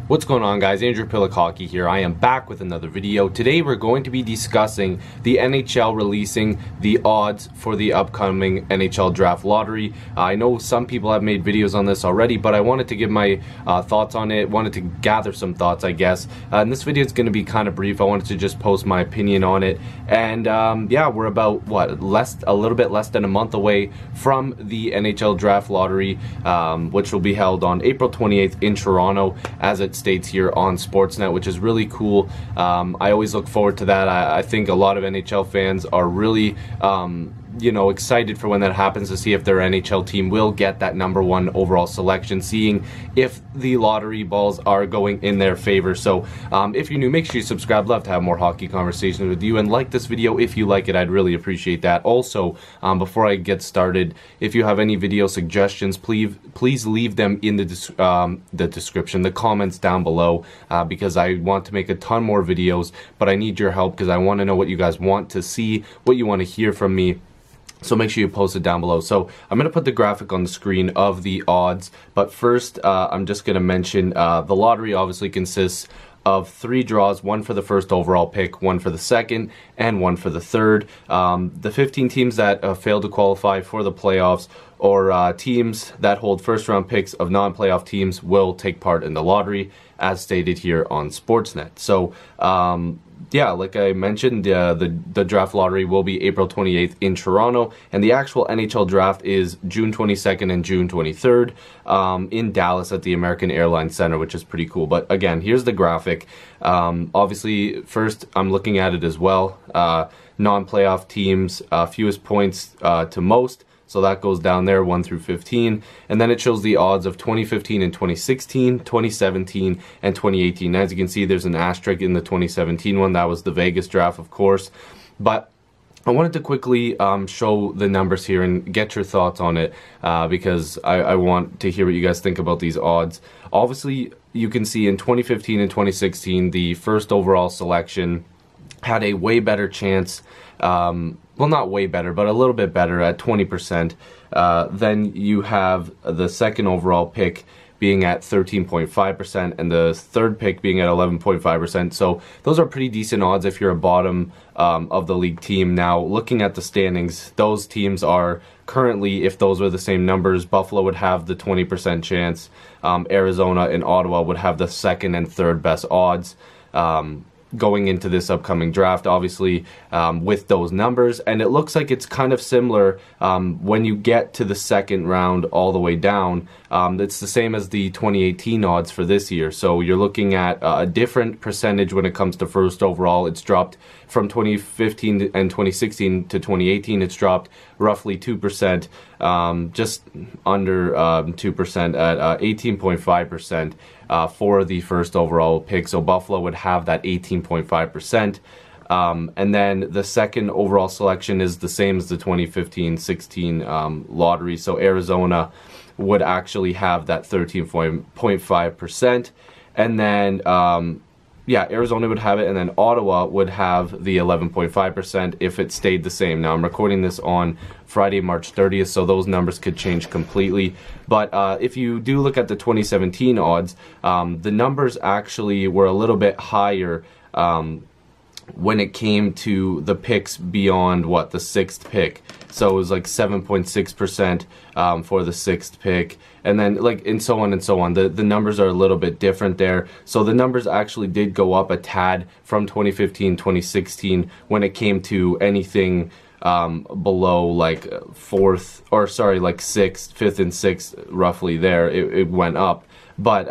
What's going on, guys? Andrew Piluk Hockey here. I am back with another video. Today we're going to be discussing the NHL releasing the odds for the upcoming NHL Draft Lottery. I know some people have made videos on this already, but I wanted to give my thoughts on it, wanted to gather some thoughts, I guess. And this video is going to be kind of brief. I wanted to just post my opinion on it. And yeah, we're about, a little bit less than a month away from the NHL Draft Lottery, which will be held on April 28th in Toronto, as it states here on Sportsnet, which is really cool. I always look forward to that. I think a lot of NHL fans are really excited for when that happens, to see if their NHL team will get that #1 overall selection, seeing if the lottery balls are going in their favor. So if you're new, make sure you subscribe. Love to have more hockey conversations with you, and like this video if you like it. I'd really appreciate that. Also, before I get started, if you have any video suggestions, please leave them in the description, the comments down below, because I want to make a ton more videos, but I need your help because I want to know what you guys want to see, what you want to hear from me. So make sure you post it down below. So I'm going to put the graphic on the screen of the odds, but first I'm just going to mention the lottery obviously consists of 3 draws, 1 for the first overall pick, 1 for the second, and 1 for the third. The 15 teams that fail to qualify for the playoffs, or teams that hold first round picks of non-playoff teams, will take part in the lottery, as stated here on Sportsnet. So yeah, like I mentioned, the draft lottery will be April 28th in Toronto, and the actual NHL draft is June 22nd and June 23rd in Dallas at the American Airlines Center, which is pretty cool. But again, here's the graphic. Obviously, first I'm looking at it as well. Non-playoff teams, fewest points to most. So that goes down there, 1 through 15. And then it shows the odds of 2015 and 2016, 2017, and 2018. As you can see, there's an asterisk in the 2017 one. That was the Vegas draft, of course. But I wanted to quickly show the numbers here and get your thoughts on it, because I want to hear what you guys think about these odds. Obviously, you can see in 2015 and 2016, the first overall selection had a way better chance, well, not way better, but a little bit better at 20%. Then you have the second overall pick being at 13.5% and the third pick being at 11.5%. So those are pretty decent odds if you're a bottom of the league team. Now, looking at the standings, those teams are currently, if those were the same numbers, Buffalo would have the 20% chance. Arizona and Ottawa would have the second and third best odds going into this upcoming draft, obviously, with those numbers. And it looks like it's kind of similar when you get to the second round all the way down. It's the same as the 2018 odds for this year. So you're looking at a different percentage when it comes to first overall. It's dropped from 2015 and 2016 to 2018. It's dropped roughly 2%, just under 2% at 18.5%. For the first overall pick. So Buffalo would have that 18.5%. And then the second overall selection is the same as the 2015-16 lottery. So Arizona would actually have that 13.5%. And then yeah, Arizona would have it, and then Ottawa would have the 11.5% if it stayed the same. Now, I'm recording this on Friday, March 30th, so those numbers could change completely. But if you do look at the 2017 odds, the numbers actually were a little bit higher when it came to the picks beyond, the 6th pick. So it was like 7.6% for the 6th pick, and then and so on and so on. The numbers are a little bit different there. So the numbers actually did go up a tad from 2015, 2016 when it came to anything below like 4th, or sorry, like 6th, 5th, and 6th, roughly there. It went up. But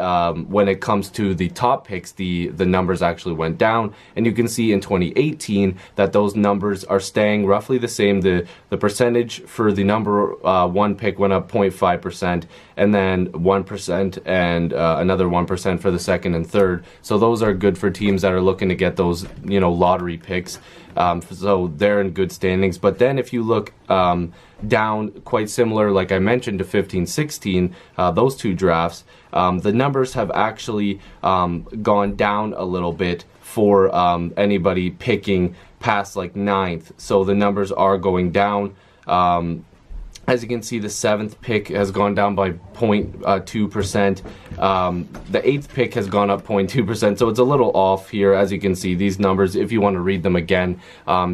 when it comes to the top picks, the numbers actually went down, and you can see in 2018 that those numbers are staying roughly the same. The percentage for the number 1 pick went up 0.5%, and then 1% and another 1% for the second and third. So those are good for teams that are looking to get those lottery picks. So they're in good standings. But then if you look down, quite similar, like I mentioned, to 15-16, those two drafts, the numbers have actually gone down a little bit for anybody picking past like 9th. So the numbers are going down. As you can see, the 7th pick has gone down by 0.2%. The 8th pick has gone up 0.2%, so it's a little off here. As you can see, these numbers, if you want to read them again,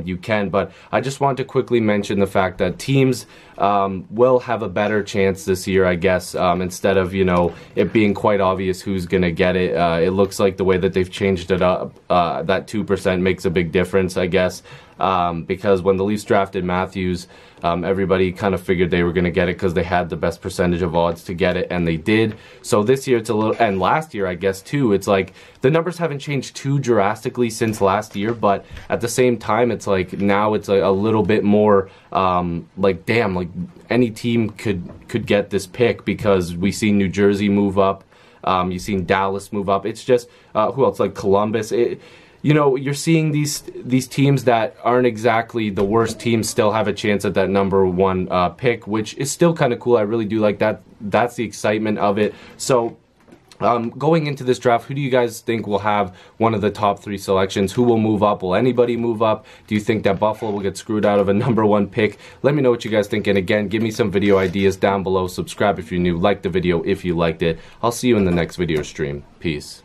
you can. But I just want to quickly mention the fact that teams will have a better chance this year, I guess, instead of, you know, it being quite obvious who's going to get it. It looks like the way that they've changed it up, that 2% makes a big difference, I guess. Because when the Leafs drafted Matthews, everybody kind of figured they were going to get it because they had the best percentage of odds to get it, and they did. So this year it's a little, and last year I guess too, it's like the numbers haven't changed too drastically since last year, but at the same time it's like now it's a little bit more like, damn, like any team could get this pick, because we see New Jersey move up, you've seen Dallas move up. It's just who else, like Columbus. You know, you're seeing these teams that aren't exactly the worst teams still have a chance at that number 1 pick, which is still kind of cool. I really do like that. That's the excitement of it. So going into this draft, who do you guys think will have one of the top 3 selections? Who will move up? Will anybody move up? Do you think that Buffalo will get screwed out of a number 1 pick? Let me know what you guys think. And again, give me some video ideas down below. Subscribe if you're new. Like the video if you liked it. I'll see you in the next video stream. Peace.